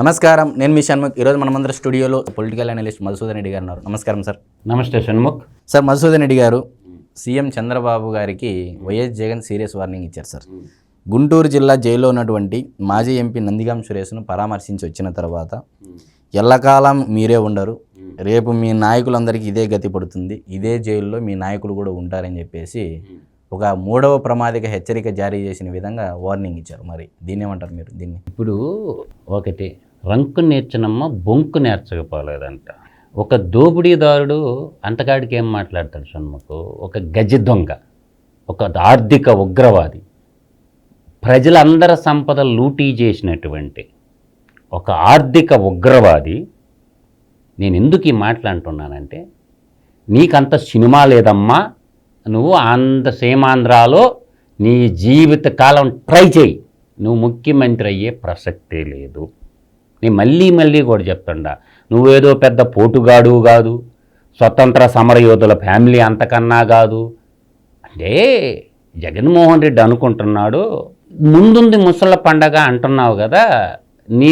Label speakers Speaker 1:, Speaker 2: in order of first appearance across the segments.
Speaker 1: నమస్కారం, నేను మీ షణ్ముఖ్. ఈరోజు మనమందరం స్టూడియోలో పొలిటికల్ అనలిస్ట్ మధుసూదన్ రెడ్డి గారు ఉన్నారు. నమస్కారం సార్.
Speaker 2: నమస్తే షణ్ముఖ్.
Speaker 1: సార్, మధుసూదన్ రెడ్డి గారు సీఎం చంద్రబాబు గారికి వైఎస్ జగన్ సీరియస్ వార్నింగ్ ఇచ్చారు సార్. గుంటూరు జిల్లా జైల్లో ఉన్నటువంటి మాజీ ఎంపీ నందిగాం సురేష్ను పరామర్శించి వచ్చిన తర్వాత ఎల్లకాలం మీరే ఉండరు, రేపు మీ నాయకులందరికీ ఇదే గతి పడుతుంది, ఇదే జైల్లో మీ నాయకులు కూడా ఉంటారని చెప్పేసి ఒక మూడవ ప్రమాదిక హెచ్చరిక జారీ చేసిన విధంగా వార్నింగ్ ఇచ్చారు. మరి దీన్ని ఏమంటారు మీరు? దీన్ని
Speaker 2: ఇప్పుడు ఒకటి రంకు నేర్చనమ్మ బొంకు నేర్చకపోలేదంట. ఒక దోపిడీదారుడు అంతకాడికి ఏం మాట్లాడతాడు షణ్ముఖ్? ఒక గజ దొంగ, ఒక ఆర్థిక ఉగ్రవాది, ప్రజలందరి సంపద లూటీ చేసినటువంటి ఒక ఆర్థిక ఉగ్రవాది. నేను ఎందుకు ఈ మాట్లాడుతున్నానంటే, నీకంత సినిమా లేదమ్మా, నువ్వు సీమాంధ్రాలో నీ జీవిత కాలం ట్రై చేయి, నువ్వు ముఖ్యమంత్రి అయ్యే ప్రసక్తే లేదు. నేను మళ్ళీ కూడా చెప్తుండా, నువ్వేదో పెద్ద పోటుగాడు కాదు, స్వతంత్ర సమరయోధుల ఫ్యామిలీ అంతకన్నా కాదు. అంటే జగన్మోహన్ రెడ్డి అనుకుంటున్నాడు ముందుంది ముసళ్ళ పండగ అంటున్నావు కదా, నీ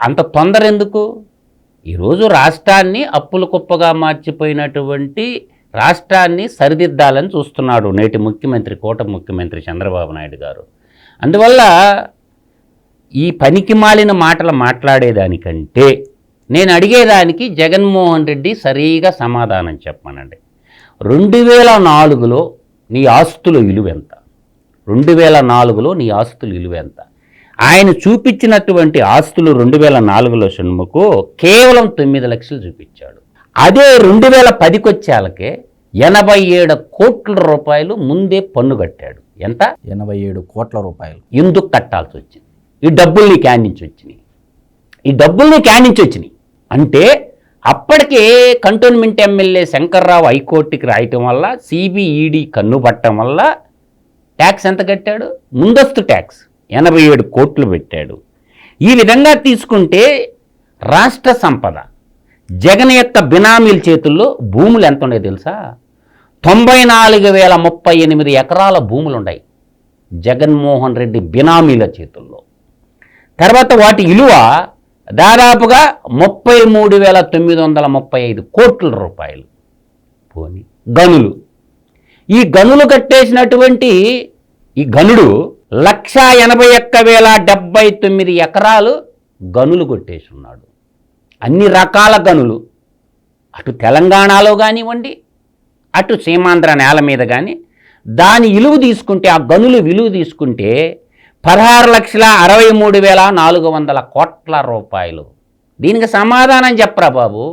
Speaker 2: అంత తొందర ఎందుకు? ఈరోజు రాష్ట్రాన్ని అప్పుల కుప్పగా మార్చిపోయినటువంటి రాష్ట్రాన్ని సరిదిద్దాలని చూస్తున్నాడు నేటి ముఖ్యమంత్రి, కూటమి ముఖ్యమంత్రి చంద్రబాబు నాయుడు గారు. అందువల్ల ఈ పనికి మాలిన మాటలు మాట్లాడేదానికంటే నేను అడిగేదానికి జగన్మోహన్ రెడ్డి సరిగా సమాధానం చెప్పమనండి. 2004లో నీ ఆస్తుల విలువ ఎంత? 2004లో నీ ఆస్తుల విలువ ఎంత? ఆయన చూపించినటువంటి ఆస్తులు 2004లో షణ్ముఖ్ కేవలం 9 లక్షలు చూపించాడు. అదే 2010కి వచ్చేళ్ళకే 87 కోట్ల రూపాయలు ముందే పన్ను కట్టాడు. ఎంత?
Speaker 1: 87 కోట్ల రూపాయలు.
Speaker 2: ఎందుకు కట్టాల్సి వచ్చింది? ఈ డబ్బులు నీకు యాడ్ నుంచి వచ్చినాయి. అంటే అప్పటికే కంటోన్మెంట్ ఎమ్మెల్యే శంకర్రావు హైకోర్టుకి రాయటం వల్ల, సిబిఈడి కన్ను పట్టడం వల్ల ట్యాక్స్ ఎంత కట్టాడు? ముందస్తు ట్యాక్స్ 87 కోట్లు పెట్టాడు. ఈ విధంగా తీసుకుంటే రాష్ట్ర సంపద జగన్ యొక్క బినామీల చేతుల్లో భూములు ఎంత ఉన్నాయి తెలుసా? 94,038 ఎకరాల భూములు ఉన్నాయి జగన్మోహన్ రెడ్డి బినామీల చేతుల్లో. తర్వాత వాటి విలువ దాదాపుగా 33,935 కోట్ల రూపాయలు. పోనీ గనులు, ఈ గనులు కట్టేసినటువంటి ఈ గనుడు 181,079 ఎకరాలు గనులు కొట్టేసి ఉన్నాడు. అన్ని రకాల గనులు, అటు తెలంగాణలో కానివ్వండి, అటు సీమాంధ్ర నేల మీద కానీ, దాని విలువ తీసుకుంటే, ఆ గనులు విలువ తీసుకుంటే 16,63,400 కోట్ల రూపాయలు. దీనికి సమాధానం చెప్పరా బాబు?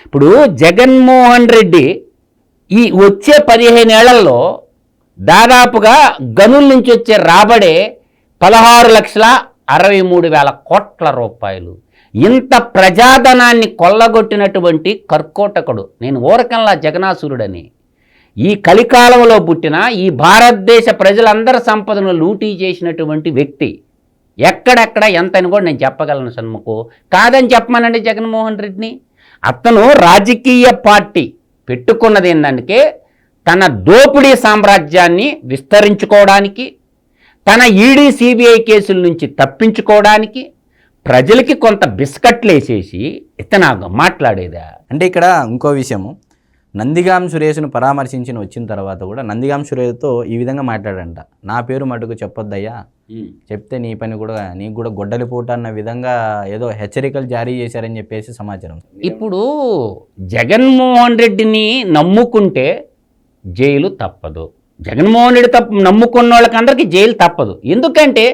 Speaker 2: ఇప్పుడు జగన్మోహన్ రెడ్డి ఈ వచ్చే 15 ఏళ్లలో దాదాపుగా గనుల నుంచి వచ్చే రాబడే 16,63,000 కోట్ల రూపాయలు. ఇంత ప్రజాధనాన్ని కొల్లగొట్టినటువంటి కర్కోటకుడు, నేను ఊరకంలా జగనాసురుడని, ఈ కలికాలంలో పుట్టిన ఈ భారతదేశ ప్రజలందరి సంపదను లూటీ చేసినటువంటి వ్యక్తి ఎక్కడెక్కడ ఎంత అని కూడా నేను చెప్పగలను షణ్ముఖ్. కాదని చెప్పమనండి జగన్మోహన్ రెడ్డిని. అతను రాజకీయ పార్టీ పెట్టుకున్నది ఏంటంటే తన దోపిడీ సామ్రాజ్యాన్ని విస్తరించుకోవడానికి, తన ఈడీ సిబిఐ కేసుల నుంచి తప్పించుకోవడానికి, ప్రజలకి కొంత బిస్కట్లు వేసేసి ఇతను మాట్లాడేదా?
Speaker 1: అంటే ఇక్కడ ఇంకో విషయము, నందిగాం సురేష్ను పరామర్శించిన వచ్చిన తర్వాత కూడా నందిగాం సురేష్తో ఈ విధంగా మాట్లాడంట, నా పేరు మటుకు చెప్పొద్దయ్యా, చెప్తే నీ పని కూడా నీకు కూడా గొడ్డలిపోట అన్న విధంగా ఏదో హెచ్చరికలు జారీ చేశారని చెప్పేసి సమాచారం.
Speaker 2: ఇప్పుడు జగన్మోహన్ రెడ్డిని నమ్ముకుంటే జైలు తప్పదు. జగన్మోహన్ రెడ్డి నమ్ముకున్న వాళ్ళకందరికీ జైలు తప్పదు. ఎందుకంటే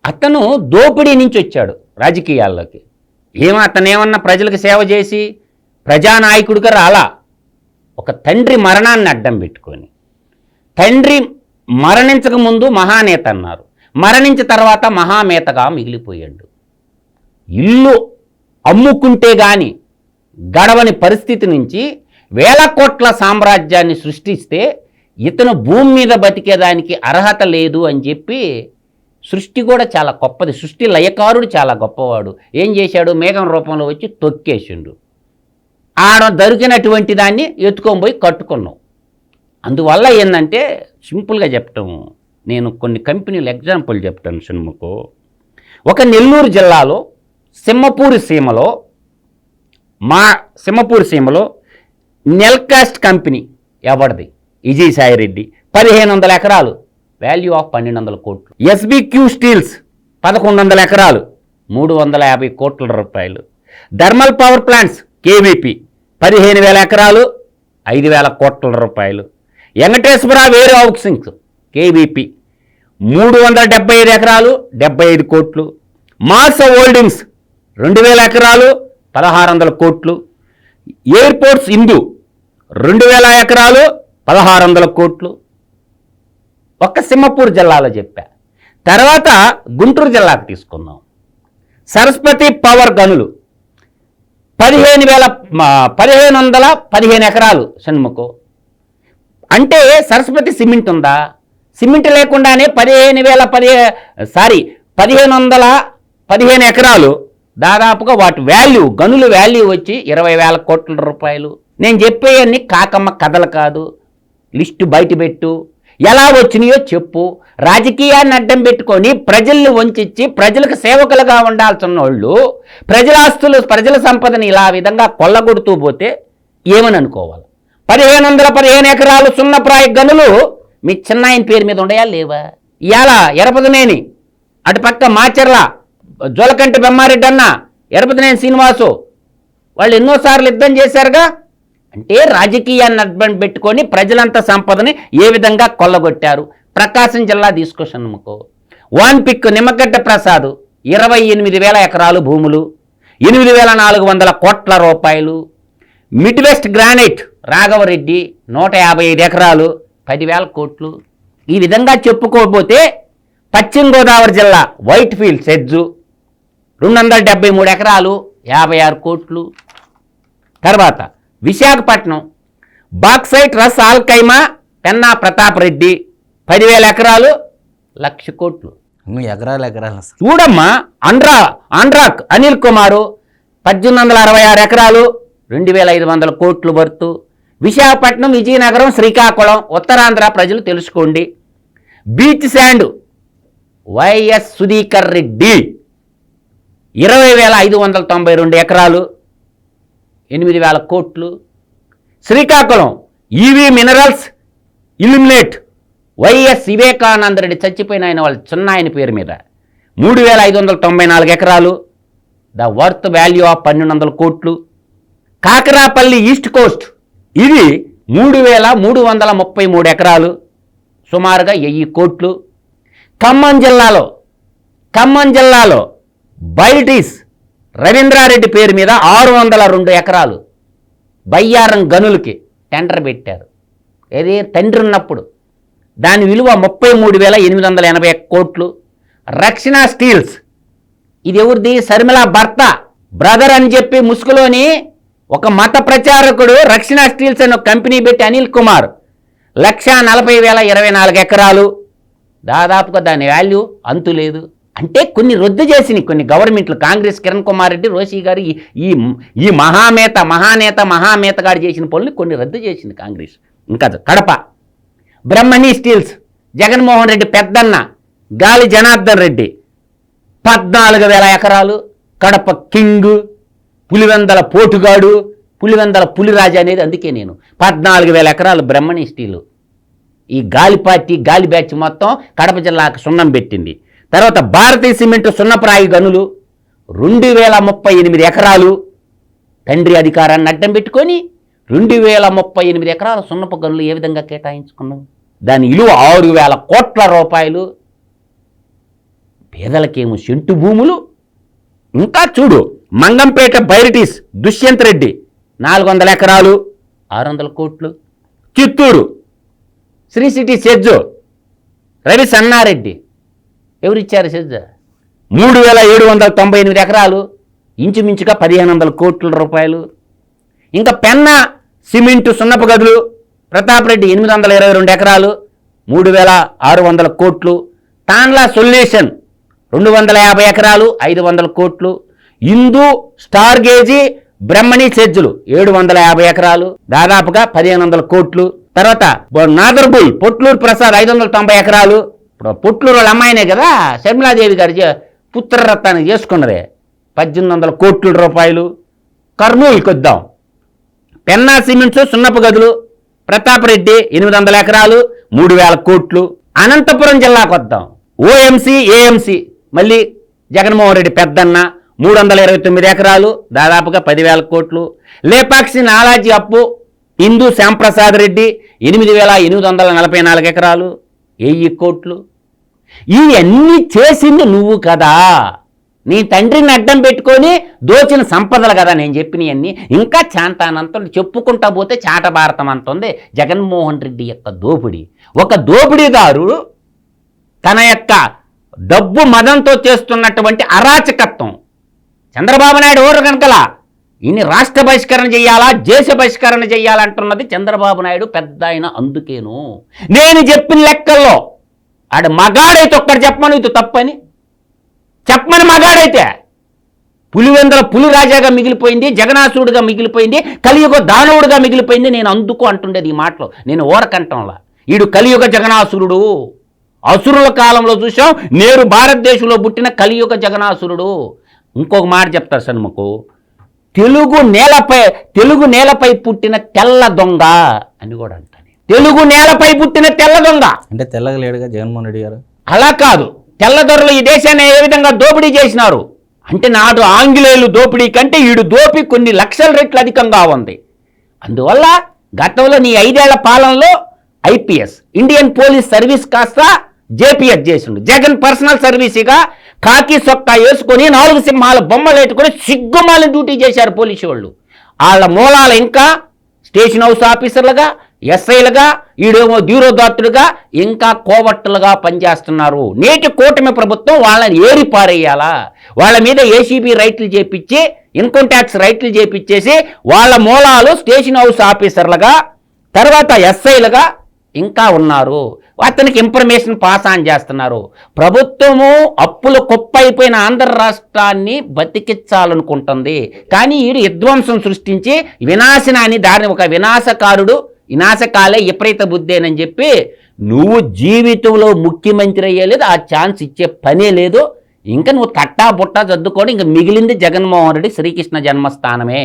Speaker 2: అతను దోపిడీ నుంచి వచ్చాడు రాజకీయాల్లోకి. అతనేమన్నా ప్రజలకు సేవ చేసి ప్రజానాయకుడిగా రాలా. ఒక తండ్రి మరణాన్ని అడ్డం పెట్టుకొని, తండ్రి మరణించక ముందు మహానేత అన్నారు, మరణించిన తర్వాత మహామేతగా మిగిలిపోయాడు. ఇల్లు అమ్ముకుంటే గాని గడవని పరిస్థితి నుంచి వేల కోట్ల సామ్రాజ్యాన్ని సృష్టిస్తే ఇతను భూమి మీద బతికేదానికి అర్హత లేదు అని చెప్పి, సృష్టి కూడా చాలా గొప్పది, సృష్టి లయకారుడు చాలా గొప్పవాడు. ఏం చేశాడు? మేఘం రూపంలో వచ్చి తొక్కేసిండు. ఆడ దొరికినటువంటి దాన్ని ఎత్తుకొని పోయి కట్టుకున్నాం. అందువల్ల ఏంటంటే సింపుల్గా చెప్పటం, నేను కొన్ని కంపెనీలు ఎగ్జాంపుల్ చెప్తాను షణ్ముఖ్. ఒక నెల్లూరు జిల్లాలో సింహపూరి సీమలో నెల్కాస్ట్ కంపెనీ ఎవరిది? విజయసాయిరెడ్డి 1500 ఎకరాలు, వాల్యూ ఆఫ్ 1200 కోట్లు. ఎస్బిక్యూ స్టీల్స్ 1100 ఎకరాలు, 350 కోట్ల రూపాయలు. థర్మల్ పవర్ ప్లాంట్స్ కేవీపీ 15,000 ఎకరాలు, 5,000 కోట్ల రూపాయలు. వెంకటేశ్వర వేర్ హౌసింగ్స్ కేవీపీ 375 ఎకరాలు, 75 కోట్లు. మాస్ హోల్డింగ్స్ 2,000 ఎకరాలు, 1,600 కోట్లు. ఎయిర్పోర్ట్స్ ఇందు 2,000 ఎకరాలు, 1,600 కోట్లు. ఒక్క సింహపూర్ జిల్లాలో చెప్పా. తర్వాత గుంటూరు జిల్లాకు తీసుకుందాం. సరస్వతి పవర్ గనులు 1,515 ఎకరాలు షణ్ముఖు. అంటే సరస్వతి సిమెంట్ ఉందా? సిమెంట్ లేకుండానే 1,515 ఎకరాలు, దాదాపుగా వాటి వాల్యూ, గనుల వాల్యూ వచ్చి 20,000 కోట్ల రూపాయలు. నేను చెప్పేవన్నీ కాకమ్మ కథలు కాదు, లిస్టు బయట పెట్టు, ఎలా వచ్చినాయో చెప్పు. రాజకీయాన్ని అడ్డం పెట్టుకొని ప్రజల్ని వంచి ప్రజలకు సేవకులుగా ఉండాల్సిన వాళ్ళు ప్రజల ఆస్తులు, ప్రజల సంపదని ఇలా విధంగా కొల్లగొడుతూ పోతే ఏమని అనుకోవాలి? 1,515 ఎకరాలు సున్నప్రాయ గనులు మీ చిన్నాయన పేరు మీద ఉండయా లేవా? ఇవాళ ఎరపతినేని, అటుపక్క మాచర్ల జోలకంటి బెమ్మారెడ్డి అన్న, ఎరపతినేని శ్రీనివాసు వాళ్ళు ఎన్నోసార్లు యుద్ధం చేశారుగా. అంటే రాజకీయాన్ని అడ్డం పెట్టుకొని ప్రజలంతా సంపదని ఏ విధంగా కొల్లగొట్టారు. ప్రకాశం జిల్లా తీసుకొచ్చానుకో, వన్ పిక్ నిమ్మగడ్డ ప్రసాద్ 28,000 ఎకరాలు భూములు, 8,400 కోట్ల రూపాయలు. మిడ్ వెస్ట్ గ్రానైట్ రాఘవరెడ్డి 155 ఎకరాలు, 10,000 కోట్లు. ఈ విధంగా చెప్పుకోకపోతే పశ్చిమ గోదావరి జిల్లా వైట్ ఫీల్డ్ సెడ్జు 273 ఎకరాలు, 56 కోట్లు. తర్వాత విశాఖపట్నం బాక్సైట్ రస్ ఆల్కైమా పెన్నా ప్రతాప్ రెడ్డి 10,000 ఎకరాలు, 1,00,000 కోట్లు.
Speaker 1: ఎకరాలు
Speaker 2: చూడమ్మా. ఆండ్రాక్ అనిల్ కుమారు 1,866 ఎకరాలు, 2,500 కోట్లు వర్తు. విశాఖపట్నం, విజయనగరం, శ్రీకాకుళం, ఉత్తరాంధ్ర ప్రజలు తెలుసుకోండి. Beach sand YS Sudhikar Reddy 20,592 ఎకరాలు, 8,000 కోట్లు. Srikakulam EV minerals illuminate YS Vivekananda Reddy చచ్చిపోయిన ఆయన వాళ్ళ చిన్న ఆయన పేరు మీద 3,594 ఎకరాలు, ద వర్త్ వాల్యూ ఆఫ్ 1,200 కోట్లు. కాకరాపల్లి ఈస్ట్ కోస్ట్ ఇది 3,333 ఎకరాలు, సుమారుగా 1,000 కోట్లు. ఖమ్మం జిల్లాలో బైటిస్ రవీంద్రారెడ్డి పేరు మీద 602 ఎకరాలు బయ్యారం గనులకి టెండర్ పెట్టారు. ఏది తండ్రి ఉన్నప్పుడు. దాని విలువ 33,880 కోట్లు. రక్షణ స్టీల్స్ ఇది ఎవరిది? శర్మిల భర్త బ్రదర్ అని చెప్పి ముసుగులోని ఒక మత ప్రచారకుడు రక్షణ స్టీల్స్ అని ఒక కంపెనీ పెట్టి అనిల్ కుమార్ 1,40,024 ఎకరాలు, దాదాపుగా దాని వాల్యూ అంతు లేదు. అంటే కొన్ని రద్దు చేసినాయి కొన్ని గవర్నమెంట్లు. కాంగ్రెస్ కిరణ్ కుమార్ రెడ్డి, రోషి గారు ఈ మహానేత గారు చేసిన పనులు కొన్ని రద్దు చేసింది కాంగ్రెస్. ఇంకా కడప బ్రహ్మణి స్టీల్స్ జగన్మోహన్ రెడ్డి పెద్దన్న గాలి జనార్దన్ రెడ్డి 14,000 ఎకరాలు. కడప కింగ్, పులివెందల పోటుగాడు, పులివెందల పులిరాజు అనేది. అందుకే నేను 14,000 ఎకరాలు బ్రహ్మణి స్టీలు. ఈ గాలి పార్టీ, గాలి బ్యాచ్ మొత్తం కడప జిల్లాకు సున్నం పెట్టింది. తర్వాత భారతీయ సిమెంట్ సున్నప్రాయి గనులు 2,038 ఎకరాలు. తండ్రి అధికారాన్ని అడ్డం పెట్టుకొని 2,038 ఎకరాల సున్నపు గనులు ఏ విధంగా కేటాయించుకున్నాం? దాని విలువ 6,000 కోట్ల రూపాయలు. పేదలకేమో సెంటు భూములు. ఇంకా చూడు, మంగంపేట బైరిటీస్ దుష్యంత్ రెడ్డి 400 ఎకరాలు, 600 కోట్లు. చిత్తూరు శ్రీ సిటీ సెజ్జు రవి సన్నారెడ్డి ఎవరిచ్చారు సెజ్జ 3,798 ఎకరాలు, ఇంచుమించుగా 1,500 కోట్ల రూపాయలు. ఇంకా పెన్నా సిమెంటు సున్నపు గదులు ప్రతాప్ రెడ్డి 822 ఎకరాలు, 3,600 కోట్లు. తాన్లా సొల్యూషన్ 250 ఎకరాలు, 500 కోట్లు. ఇందు స్టార్ గేజీ బ్రహ్మణి సెజ్జులు 750 ఎకరాలు, దాదాపుగా 1,500 కోట్లు. తర్వాత నాదర్బుల్ పొట్లూరు ప్రసాద్ 590 ఎకరాలు. ఇప్పుడు పొట్లూరు వాళ్ళ అమ్మాయినే కదా శర్మిలాదేవి గారి పుత్రరత్నాన్ని చేసుకున్నదే 1800 కోట్ల రూపాయలు. కర్నూలుకి వద్దాం. పెన్నా సిమెంట్స్ సున్నపు గదులు ప్రతాపరెడ్డి 800 ఎకరాలు 3000 కోట్లు. అనంతపురం జిల్లాకు వద్దాం. ఓఎంసీ ఏఎంసీ మళ్ళీ జగన్మోహన్ రెడ్డి పెద్దన్న 329 ఎకరాలు దాదాపుగా 10,000 కోట్లు. లేపాక్షి నాలాజీ అప్పు హిందూ శ్యాంప్రసాద్ రెడ్డి 8,844 ఎకరాలు 1000 కోట్లు. ఇవన్నీ చేసింది నువ్వు కదా, నీ తండ్రిని అడ్డం పెట్టుకొని దోచిన సంపదలు కదా నేను చెప్పినవన్నీ. ఇంకా చాంతానంత చెప్పుకుంటా పోతే చాట భారతం అంత ఉంది జగన్మోహన్ రెడ్డి యొక్క దోపిడీ. ఒక దోపిడీదారుడు తన యొక్క డబ్బు మదంతో చేస్తున్నటువంటి అరాచకత్వం. చంద్రబాబు నాయుడు ఓరు కనుకల ఇన్ని రాష్ట్ర బహిష్కరణ చెయ్యాలా, దేశ బహిష్కరణ చెయ్యాలంటున్నది చంద్రబాబు నాయుడు పెద్ద ఆయన. అందుకేను నేను చెప్పిన లెక్కల్లో ఆడు మగాడైతే ఒక్కడు చెప్పమని ఇది తప్పని చెప్పమని. మగాడైతే పులివెందుల పులి రాజాగా మిగిలిపోయింది, జగనాసురుడుగా మిగిలిపోయింది, కలియుగ దానవుడుగా మిగిలిపోయింది. నేను అందుకు అంటుండేది ఈ మాటలో, నేను ఓరకంటంలా. ఈడు కలియుగ జగనాసురుడు. అసురుల కాలంలో చూసాం, నేరు భారతదేశంలో పుట్టిన కలియుగ జగనాసురుడు. ఇంకొక మాట చెప్తారు సన్ముకు, తెలుగు నేలపై పుట్టిన తెల్ల దొంగ అని కూడా అంటాను. తెలుగు నేలపై పుట్టిన తెల్ల దొంగ
Speaker 1: అంటే తెల్లగా లేడుగా జగన్మోహన్ రెడ్డి గారు.
Speaker 2: అలా కాదు, తెల్లదొరలు ఈ దేశాన్ని ఏ విధంగా దోపిడీ చేసినారు అంటే నాడు ఆంగ్లేయులు దోపిడీ కంటే ఈడు దోపి కొన్ని లక్షల రెట్లు అధికంగా ఉంది. అందువల్ల గతంలో నీ 5 ఏళ్ల పాలనలో ఐపీఎస్ ఇండియన్ పోలీస్ సర్వీస్ కాస్త జేపీఎస్ చేసిండు. జగన్ పర్సనల్ సర్వీస్గా కాకి సొక్కా వేసుకొని 4 సింహాల బొమ్మలు పెట్టుకొని సిగ్గుమాలని డ్యూటీ చేశారు పోలీసు వాళ్ళు. వాళ్ళ మూలాలు ఇంకా స్టేషన్ హౌస్ ఆఫీసర్లుగా, ఎస్ఐలుగా, ఈడేమో ధీరోదాత్తులుగా, ఇంకా కోవట్టులుగా పనిచేస్తున్నారు. నేటి కూటమి ప్రభుత్వం వాళ్ళని ఏరి పారేయాలా, వాళ్ళ మీద ఏసీబీ రైట్లు చేపించి, ఇన్కమ్ ట్యాక్స్ రైట్లు చేపించేసి వాళ్ళ మూలాలు స్టేషన్ హౌస్ ఆఫీసర్లుగా, తర్వాత ఎస్ఐలుగా ఇంకా ఉన్నారు. అతనికి ఇన్ఫర్మేషన్ పాస్ ఆన్ చేస్తున్నారు. ప్రభుత్వము అప్పులు కుప్పైపోయిన ఆంధ్ర రాష్ట్రాన్ని బతికించాలనుకుంటుంది. కానీ ఈడు విధ్వంసం సృష్టించి వినాశనాన్ని దారిని ఒక వినాశకారుడు, వినాశకాలే విపరీత బుద్ధేనని చెప్పి నువ్వు జీవితంలో ముఖ్యమంత్రి అయ్యేలేదు, ఆ ఛాన్స్ ఇచ్చే పనే లేదు. ఇంకా నువ్వు తట్టా బుట్టా చదువుకోవడం, ఇంకా మిగిలింది జగన్మోహన్ రెడ్డి శ్రీకృష్ణ జన్మస్థానమే.